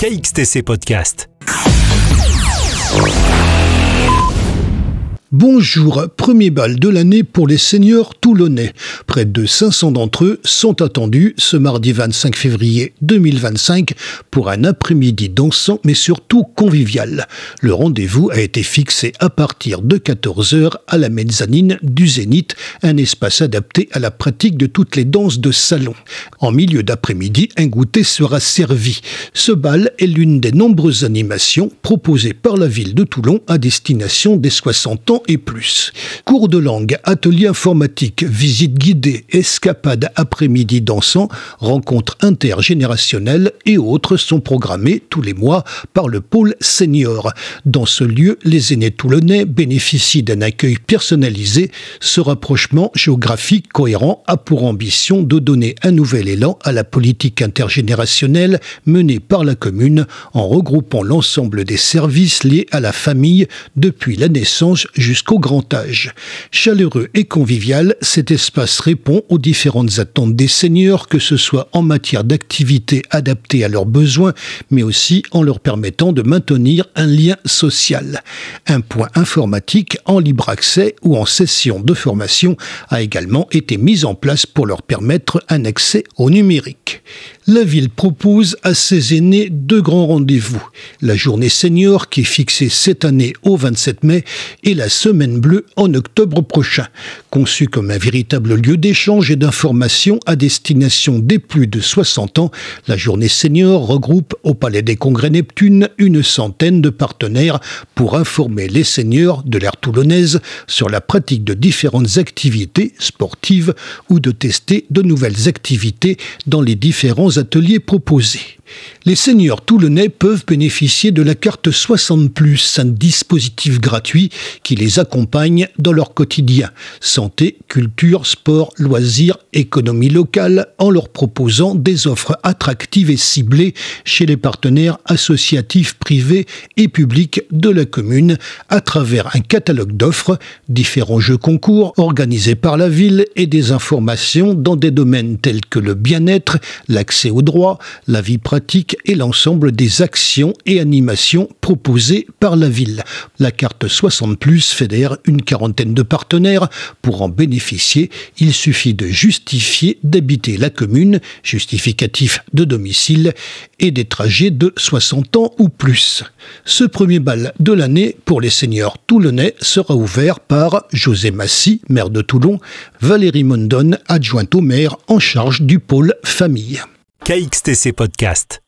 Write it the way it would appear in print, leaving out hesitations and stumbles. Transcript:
KXTC Podcast. Bonjour, premier bal de l'année pour les seniors toulonnais. Près de 500 d'entre eux sont attendus ce mardi 25 février 2025 pour un après-midi dansant mais surtout convivial. Le rendez-vous a été fixé à partir de 14h à la mezzanine du Zénith, un espace adapté à la pratique de toutes les danses de salon. En milieu d'après-midi, un goûter sera servi. Ce bal est l'une des nombreuses animations proposées par la ville de Toulon à destination des 60 ans et plus. Cours de langue, atelier informatique, visite guidée, escapade après-midi dansant, rencontres intergénérationnelles et autres sont programmés tous les mois par le pôle senior. Dans ce lieu, les aînés toulonnais bénéficient d'un accueil personnalisé. Ce rapprochement géographique cohérent a pour ambition de donner un nouvel élan à la politique intergénérationnelle menée par la commune en regroupant l'ensemble des services liés à la famille depuis la naissance jusqu'au grand âge. Chaleureux et convivial, cet espace répond aux différentes attentes des seniors, que ce soit en matière d'activités adaptées à leurs besoins, mais aussi en leur permettant de maintenir un lien social. Un point informatique en libre accès ou en session de formation a également été mis en place pour leur permettre un accès au numérique. La ville propose à ses aînés deux grands rendez-vous. La journée senior qui est fixée cette année au 27 mai et la semaine bleue en octobre prochain. Conçue comme un véritable lieu d'échange et d'information à destination des plus de 60 ans, la journée senior regroupe au Palais des Congrès Neptune une centaine de partenaires pour informer les seniors de l'ère toulonnaise sur la pratique de différentes activités sportives ou de tester de nouvelles activités dans les différents ateliers proposés. Les seniors toulonnais peuvent bénéficier de la carte 60+, un dispositif gratuit qui les accompagne dans leur quotidien. Santé, culture, sport, loisirs, économie locale, en leur proposant des offres attractives et ciblées chez les partenaires associatifs privés et publics de la commune à travers un catalogue d'offres, différents jeux concours organisés par la ville et des informations dans des domaines tels que le bien-être, l'accès aux droits, la vie pratique et l'ensemble des actions et animations proposées par la ville. La carte 60+ fédère une quarantaine de partenaires. Pour en bénéficier, il suffit de justifier d'habiter la commune, justificatif de domicile et des trajets de 60 ans ou plus. Ce premier bal de l'année pour les seniors toulonnais sera ouvert par José Massy, maire de Toulon, Valérie Mondon, adjointe au maire en charge du pôle famille. KXTC Podcast.